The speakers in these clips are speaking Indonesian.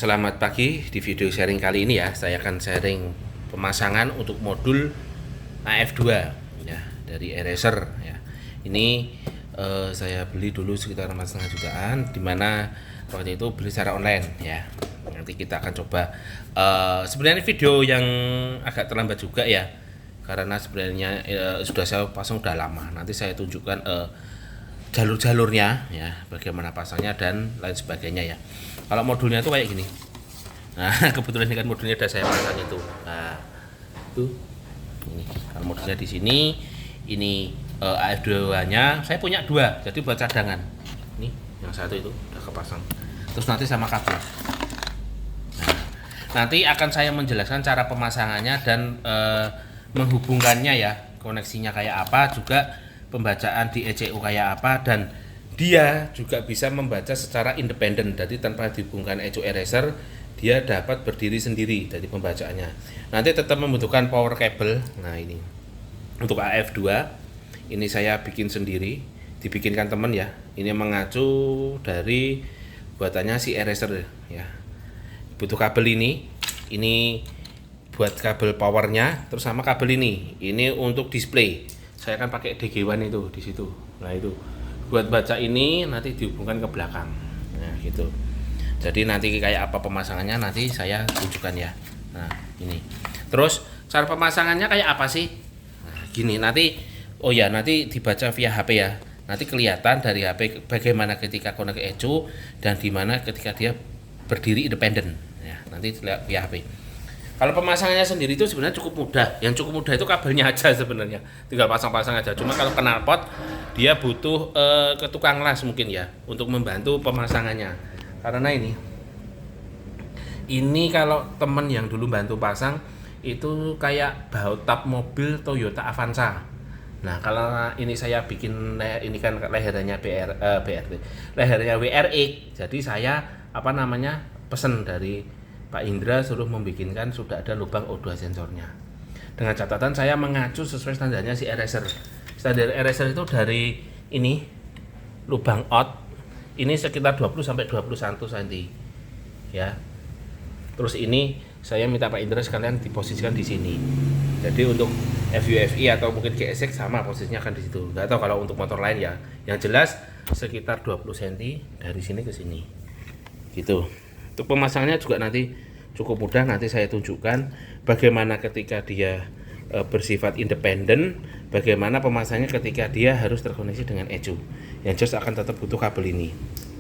Selamat pagi. Di video sharing kali ini ya, saya akan sharing pemasangan untuk modul AF2 ya dari Eraser ya. Ini saya beli dulu sekitar 4,5 jutaan, dimana waktu itu beli secara online ya. Nanti kita akan coba. Sebenarnya video yang agak terlambat juga ya, karena sebenarnya sudah saya pasang udah lama. Nanti saya tunjukkan jalur-jalurnya ya, bagaimana pasangnya dan lain sebagainya ya. Kalau modulnya itu kayak gini. Nah, kebetulan ini kan modulnya udah saya pasang itu. Nah, itu ini. Kalau modulnya di sini, ini AF2-nya saya punya dua, jadi buat cadangan. Ini yang satu itu udah kepasang. Terus nanti sama kabel. Nah, nanti akan saya menjelaskan cara pemasangannya dan menghubungkannya ya, koneksinya kayak apa, juga pembacaan di ECU kayak apa, dan dia juga bisa membaca secara independen, jadi tanpa dihubungkan ECU Eraser dia dapat berdiri sendiri dari pembacaannya. Nanti tetap membutuhkan power cable. Nah, ini untuk AF2 ini saya bikin sendiri, dibikinkan temen ya. Ini mengacu dari buatannya si Eraser ya. Butuh kabel ini buat kabel powernya, terus sama kabel ini untuk display. Saya akan pakai DG1 itu di situ. Nah, itu buat baca ini nanti dihubungkan ke belakang. Nah, gitu. Jadi nanti kayak apa pemasangannya nanti saya tunjukkan ya. Nah, ini. Terus cara pemasangannya kayak apa sih? Nah, gini, nanti nanti dibaca via HP ya. Nanti kelihatan dari HP bagaimana ketika connect ECU dan dimana ketika dia berdiri independen ya. Nanti lihat via HP. Kalau pemasangannya sendiri itu sebenarnya cukup mudah. Yang cukup mudah itu kabelnya aja sebenarnya. Tinggal pasang-pasang aja. Cuma kalau knalpot dia butuh ke tukang las mungkin ya untuk membantu pemasangannya. Karena ini kalau temen yang dulu bantu pasang itu kayak baut tap mobil Toyota Avanza. Nah, kalau ini saya bikin ini kan lehernya BRT, lehernya WRX. Jadi saya pesen dari Pak Indra suruh membikinkan, sudah ada lubang O2 sensornya. Dengan catatan saya mengacu sesuai standarnya si Eraser. Standar Eraser itu dari ini lubang out ini sekitar 20 sampai 21 cm. Ya. Terus ini saya minta Pak Indra sekalian diposisikan di sini. Jadi untuk FUFI atau mungkin GSX sama posisinya akan di situ. Enggak tahu kalau untuk motor lain ya. Yang jelas sekitar 20 cm dari sini ke sini. Gitu. Untuk pemasangannya juga nanti cukup mudah, nanti saya tunjukkan bagaimana ketika dia bersifat independen, bagaimana pemasangannya ketika dia harus terkoneksi dengan ECU. Yang jelas akan tetap butuh kabel ini.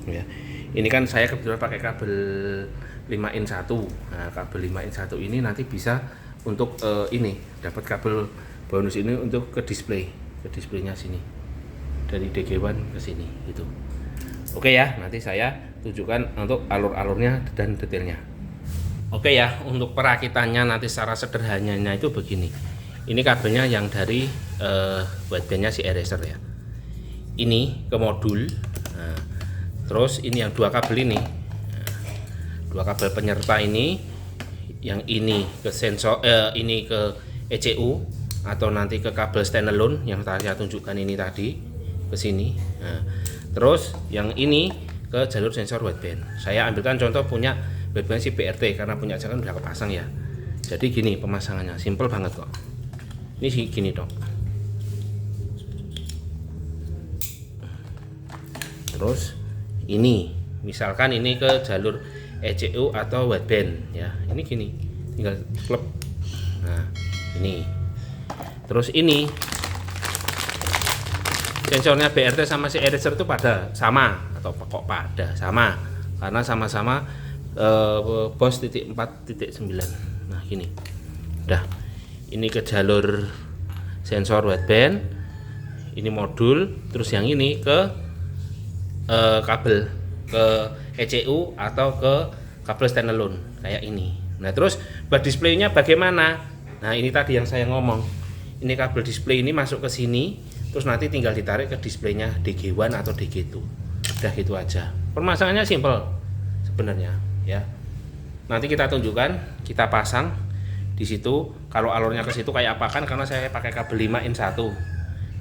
Ya. Ini kan saya kebetulan pakai kabel 5in 1. Nah, kabel 5in 1 ini nanti bisa untuk ini dapat kabel bonus ini untuk ke displaynya sini. Dari DG1 ke sini gitu. Oke ya, nanti saya tunjukkan untuk alur-alurnya dan detailnya. Oke ya, untuk perakitannya nanti secara sederhananya itu begini. Ini kabelnya yang dari widebandnya si Eraser ya. Ini ke modul. Nah, terus ini yang dua kabel ini. Nah, dua kabel penyerta ini, yang ini ke sensor, ini ke ECU atau nanti ke kabel standalone yang tadi saya tunjukkan ini tadi ke sini. Nah, terus yang ini ke jalur sensor wideband. Saya ambilkan contoh punya wideband si BRT karena punya jangan udah kepasang ya. Jadi gini pemasangannya, simple banget kok. Ini sih gini dong. Terus ini misalkan ini ke jalur ECU atau wideband ya. Ini gini, tinggal klep. Nah, ini. Terus ini sensornya BRT sama si Eraser itu pada sama atau kok pada sama karena sama-sama BOS 4.9. Nah, gini udah ini ke jalur sensor wideband, ini modul, terus yang ini ke kabel ke ECU atau ke kabel standalone kayak ini. Nah, terus buat displaynya bagaimana? Nah, ini tadi yang saya ngomong, ini kabel display ini masuk ke sini, terus nanti tinggal ditarik ke displaynya DG1 atau DG2. Udah gitu aja. Pemasangannya simple sebenarnya ya. Nanti kita tunjukkan, kita pasang di situ. Kalau alurnya ke situ kayak apa kan, karena saya pakai kabel 5in 1.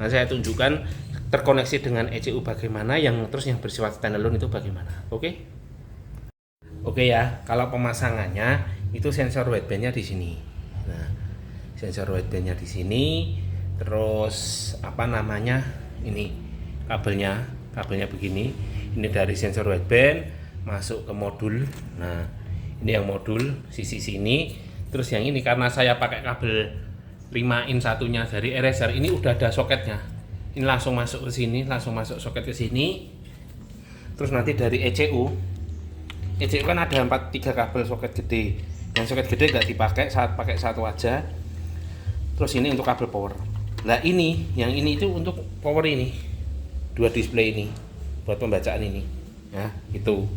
Nah, saya tunjukkan terkoneksi dengan ECU bagaimana, yang terus yang bersifat standalone itu bagaimana. Oke? Oke ya, kalau pemasangannya itu sensor widebandnya di sini. Nah, sensor widebandnya di sini, terus apa namanya ini kabelnya begini. Ini dari sensor wideband masuk ke modul. Nah, ini yang modul sisi sini. Terus yang ini karena saya pakai kabel 5 in satunya dari eraser, ini udah ada soketnya. Ini langsung masuk ke sini, langsung masuk soket ke sini. Terus nanti dari ECU kan ada 3 kabel soket gede. Yang soket gede nggak dipakai, saat pakai satu aja. Terus ini untuk kabel power. Nah ini, yang ini itu untuk power ini, 2 display ini, buat pembacaan ini. Ya, itu.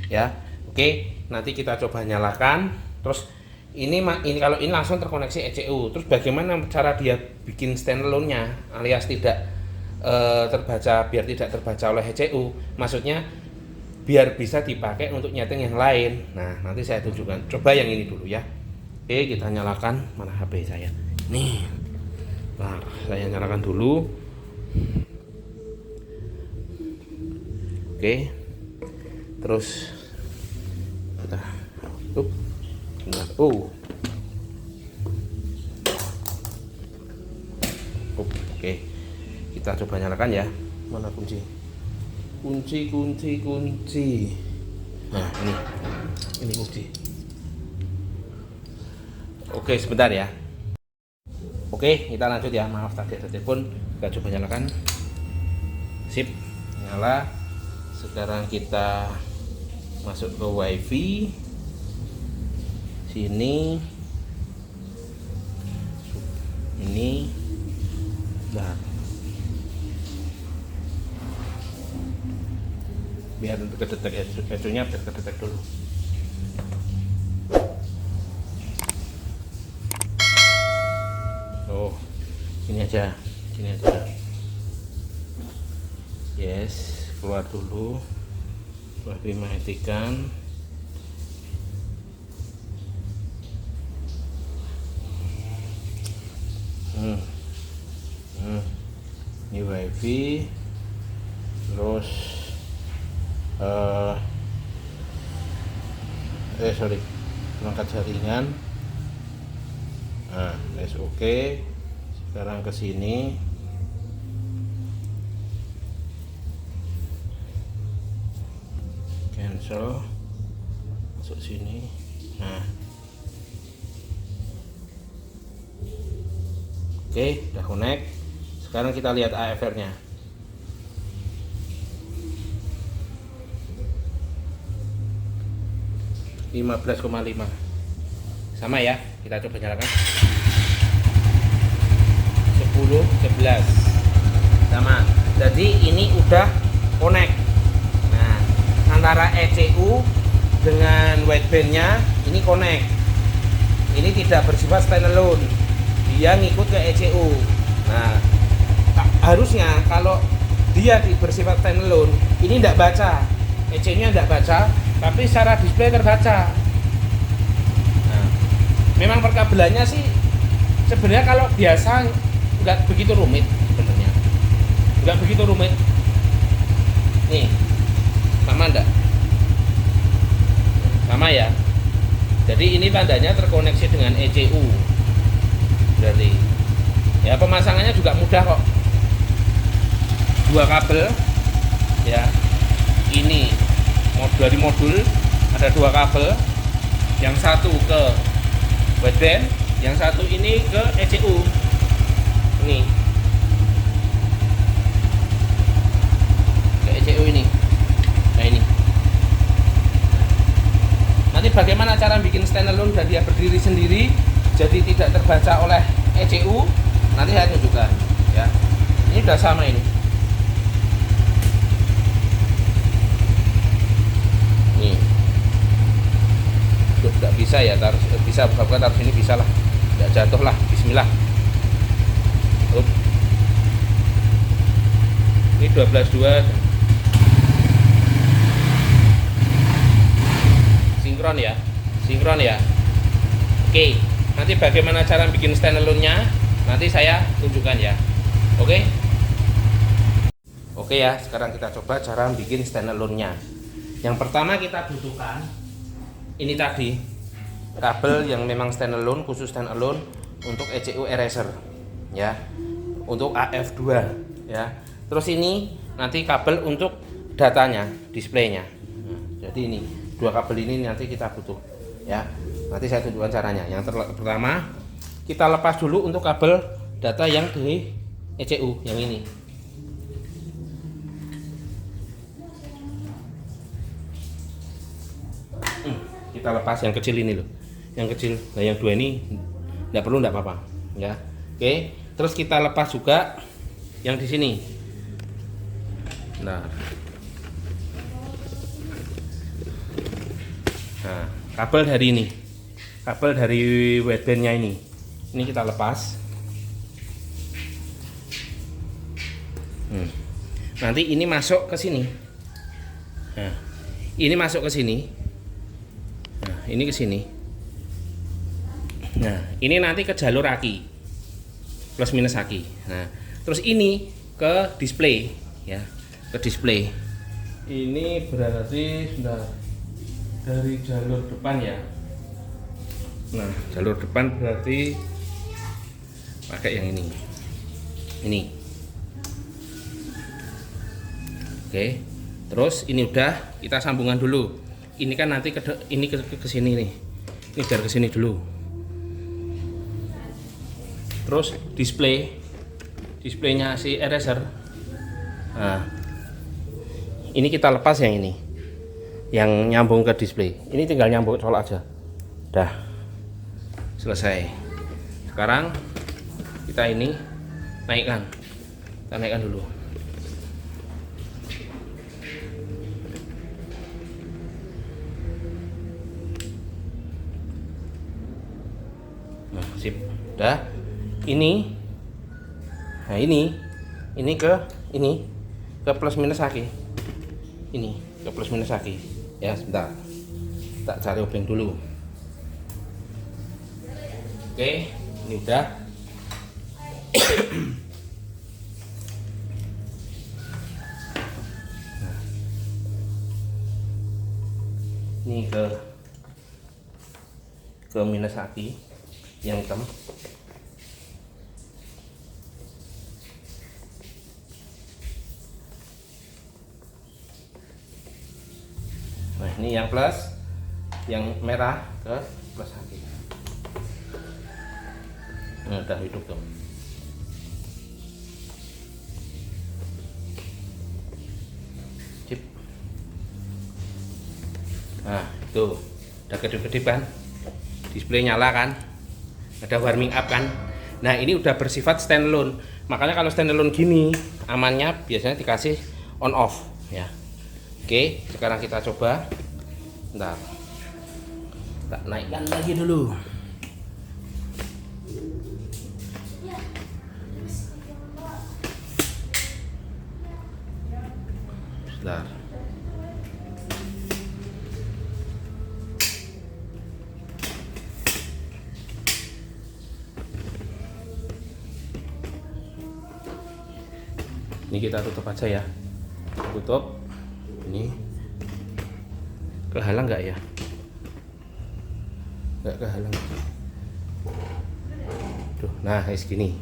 Ya, oke. Nanti kita coba nyalakan. Terus ini kalau ini langsung terkoneksi ECU. Terus bagaimana cara dia bikin standalone-nya, alias tidak terbaca, biar tidak terbaca oleh ECU. Maksudnya biar bisa dipakai untuk nyeting yang lain. Nah, nanti saya tunjukkan. Coba yang ini dulu ya. Oke, kita nyalakan. Mana HP saya? Nih. Nah, saya nyalakan dulu. Oke. Terus kita Oke. Kita coba nyalakan ya. Mana kunci? Kunci. Nah, ini kunci. Oke, sebentar ya. Oke, kita lanjut ya. Maaf tadi ada telepon. Kita coba nyalakan. Sip, nyala. Sekarang kita masuk ke WiFi. Sini. Ini. Nah. Biar kedetek ECU-nya biar kedetek dulu. Oh, ini aja. Yes, keluar dulu. Lebih mematikan. Ini WiFi. Terus perangkat jaringan. Nah, oke. Sekarang ke sini. Cancel. Masuk sini. Nah. Oke, udah connect. Sekarang kita lihat AFR-nya. (15,5) sama ya, kita coba nyalakan. 10, 11 sama. Jadi ini udah connect. Nah, antara ECU dengan widebandnya ini connect. Ini tidak bersifat standalone, dia ngikut ke ECU. Nah, harusnya kalau dia bersifat standalone, ini tidak baca, ECU-nya tidak baca, tapi secara display terbaca. Nah, memang perkabelannya sih sebenarnya kalau biasa nggak begitu rumit sebenarnya, nggak begitu rumit. Nih, sama enggak? Sama ya. Jadi ini tandanya terkoneksi dengan ECU. Berarti ya pemasangannya juga mudah kok. 2 kabel ya. Ini dari modul ada 2 kabel, yang satu ke wideband, yang satu ini ke ECU. Ini ke ECU ini. Nah ini. Nanti bagaimana cara bikin standalone dan dia berdiri sendiri, jadi tidak terbaca oleh ECU, nanti saya tunjukkan ya. Ini udah sama ini. Nih. Tidak bisa ya, bisa buka taruh sini, bisa lah. Tidak jatuh lah, bismillah. Ini 12.2 sinkron ya. Oke, nanti bagaimana cara bikin standalone-nya nanti saya tunjukkan ya. Oke ya, sekarang kita coba cara bikin standalone-nya. Yang pertama kita butuhkan ini tadi kabel yang memang standalone, khusus standalone untuk ECU eraser ya, untuk AF2 ya. Terus ini nanti kabel untuk datanya, displaynya. Jadi ini dua kabel ini nanti kita butuh ya. Nanti saya tunjukkan caranya. Yang pertama kita lepas dulu untuk kabel data yang dari ECU yang ini. Kita lepas yang kecil ini loh, yang kecil. Nah yang dua ini nggak perlu, nggak apa-apa ya. Oke, terus kita lepas juga yang di sini. Nah, kabel dari ini, kabel dari widebandnya ini kita lepas. Nanti ini masuk ke sini. Nah, ini masuk ke sini. Nah, ini ke sini. Nah, ini nanti ke jalur aki, plus minus aki. Nah, terus ini ke display ya, ke display. Ini berarti sudah dari jalur depan ya. Nah, jalur depan berarti pakai yang ini. Ini. Oke. Terus ini udah, kita sambungan dulu. Ini kan nanti ini ke sini nih. Ini biar ke sini dulu. Terus displaynya si eraser. Nah, ini kita lepas yang ini, yang nyambung ke display. Ini tinggal nyambung colok aja. Dah selesai. Sekarang kita ini naikkan. Kita naikkan dulu. Nah, sip. Udah. Ini. Nah, ini ke plus minus aki. Ini ke plus minus aki. Ya, sebentar. Tak cari obeng dulu. Oke, ini udah. Nah, ini ke minus aki yang hitam. Nah, ini yang plus, yang merah ke plus aki. Nah, udah hidup tuh. Sip. Nah, itu udah kedip-kedip kan, display nyala kan, ada warming up kan. Nah, ini udah bersifat standalone. Makanya kalau standalone gini amannya biasanya dikasih on off ya. Oke, sekarang kita coba. Bentar, tak naikkan lagi dulu. Bentar. Ini kita tutup aja ya. Tutup. Ini kehalang nggak ya? Nggak kehalang. Tuh, nah kayak segini.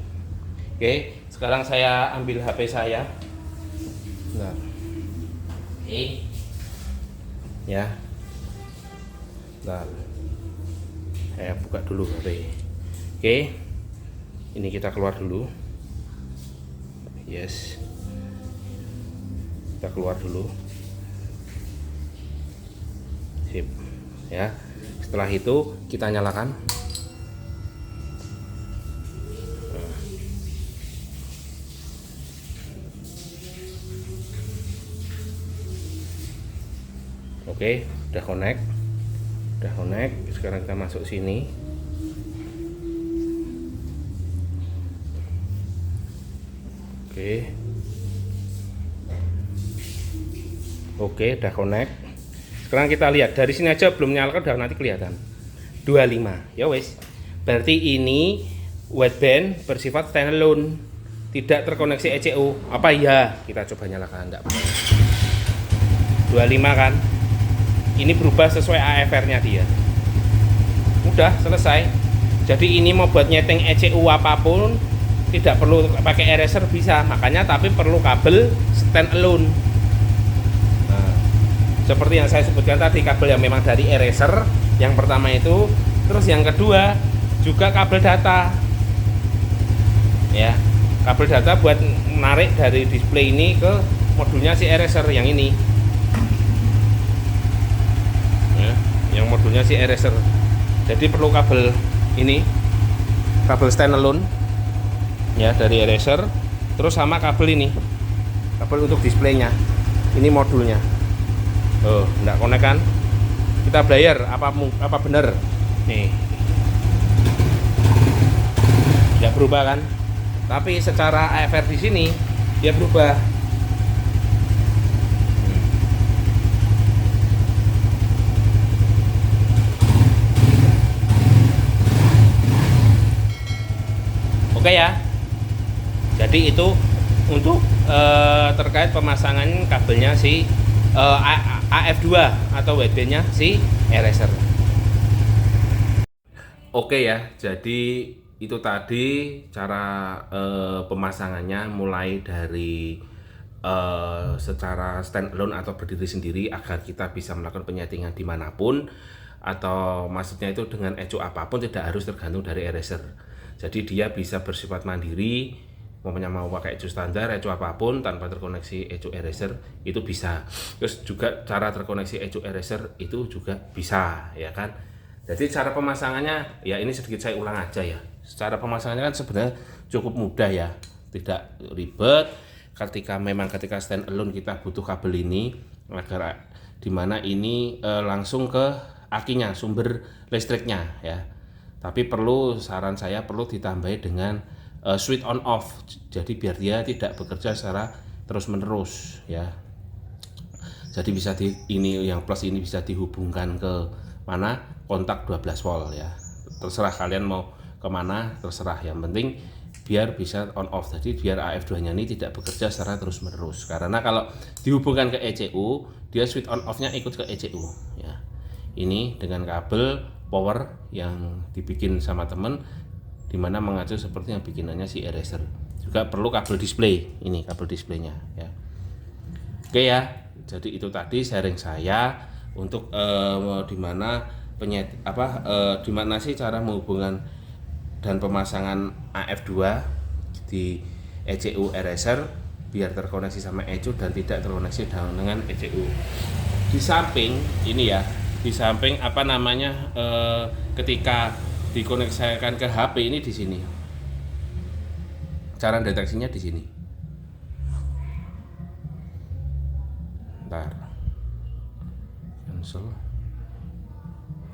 Oke, sekarang saya ambil HP saya. Nah, ya. Nah, saya buka dulu HP. Oke, ini kita keluar dulu. Yes, kita keluar dulu. Sip ya. Setelah itu kita nyalakan. Oke, udah connect. Sekarang kita masuk sini. Oke, udah connect. Sekarang kita lihat dari sini aja belum nyalakan, udah nanti kelihatan 25 ya wes. Berarti ini wideband bersifat standalone, tidak terkoneksi ECU. Apa iya? Kita coba nyalakan, enggak apa-apa. 25 kan? ini berubah sesuai AFR-nya dia. Udah selesai. Jadi ini mau buat nyeting ECU apapun tidak perlu pakai eraser bisa, makanya tapi perlu kabel stand alone. Nah, seperti yang saya sebutkan tadi, kabel yang memang dari eraser yang pertama itu, terus yang kedua juga kabel data. Ya, kabel data buat menarik dari display ini ke modulnya si eraser yang ini. Ya, yang modulnya si eraser. Jadi perlu kabel ini, kabel standalone ya dari eraser, terus sama kabel ini, kabel untuk displaynya. Ini modulnya. Oh, enggak connect kan? Kita bayar apa bener? Nih. Enggak berubah kan? Tapi secara AFR di sini dia berubah. Oke ya. Jadi itu untuk terkait pemasangan kabelnya si AF2 atau widebandnya si eraser. Oke ya. Jadi itu tadi cara pemasangannya, mulai dari secara standalone atau berdiri sendiri agar kita bisa melakukan penyetingan dimanapun, atau maksudnya itu dengan ECU apapun tidak harus tergantung dari eraser. Jadi dia bisa bersifat mandiri, mau pakai ECU standar, ECU apapun tanpa terkoneksi ECU eraser itu bisa. Terus juga cara terkoneksi ECU eraser itu juga bisa, ya kan. Jadi cara pemasangannya ya ini sedikit saya ulang aja ya. Secara pemasangannya kan sebenarnya cukup mudah ya, tidak ribet. Ketika stand alone kita butuh kabel ini agar dimana ini langsung ke akinya, sumber listriknya ya. Tapi saran saya perlu ditambahi dengan switch on off. Jadi biar dia tidak bekerja secara terus menerus ya. Jadi bisa ini yang plus ini bisa dihubungkan ke mana, kontak 12 volt ya. Terserah kalian mau kemana, terserah, yang penting biar bisa on off. Jadi biar AF2 nya ini tidak bekerja secara terus menerus, karena kalau dihubungkan ke ECU dia switch on off nya ikut ke ECU ya. Ini dengan kabel power yang dibikin sama temen, dimana mengacu seperti yang bikinannya si eraser. Juga perlu kabel display, ini kabel displaynya ya. Oke ya, jadi itu tadi sharing saya untuk dimana sih cara menghubungkan dan pemasangan AF2 di ECU eraser biar terkoneksi sama ECU dan tidak terkoneksi dengan ECU. Di samping ini ya, di samping ketika dikoneksikan ke HP ini di sini. Cara deteksinya di sini. Bentar. Cancel.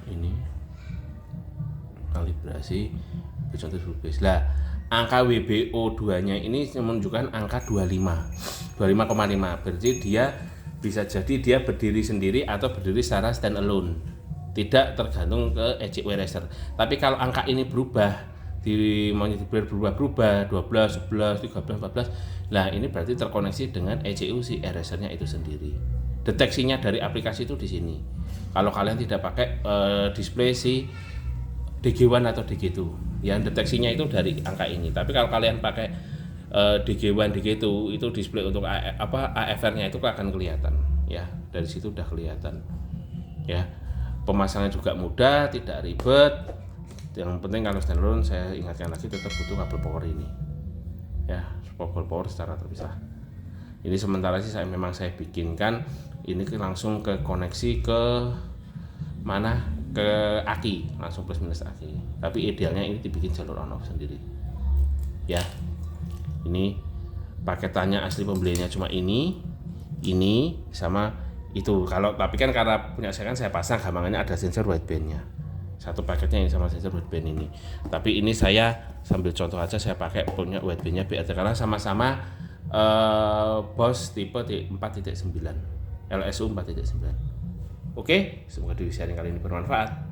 Ini kalibrasi contoh base. Lah, angka WBO2-nya ini menunjukkan angka 25,5. Berarti dia bisa jadi dia berdiri sendiri atau berdiri secara stand alone, tidak tergantung ke ECU eraser. Tapi kalau angka ini berubah, di monitor berubah 12, 11, 13, 14, nah ini berarti terkoneksi dengan ECU si erasernya itu sendiri. Deteksinya dari aplikasi itu di sini. Kalau kalian tidak pakai display si DG1 atau DG2, yang deteksinya itu dari angka ini. Tapi kalau kalian pakai DG1, DG2 itu display untuk AFR-nya itu akan kelihatan ya, dari situ udah kelihatan ya. Pemasangan juga mudah, tidak ribet. Yang penting kalau standalone, saya ingatkan lagi, tetap butuh kabel power ini ya, kabel power secara terpisah. Ini sementara sih saya bikinkan ini langsung ke koneksi ke mana, ke aki, langsung plus minus aki. Tapi idealnya ini dibikin jalur on off sendiri ya. Ini paketannya asli pembeliannya cuma ini sama itu. Tapi kan karena punya saya kan saya pasang gampangannya ada sensor widebandnya. Satu paketnya ini sama sensor wideband ini. Tapi ini saya sambil contoh aja, saya pakai punya widebandnya BRT karena sama-sama BOS tipe 4.9, LSU 4.9. Oke, semoga di sharing kali ini bermanfaat.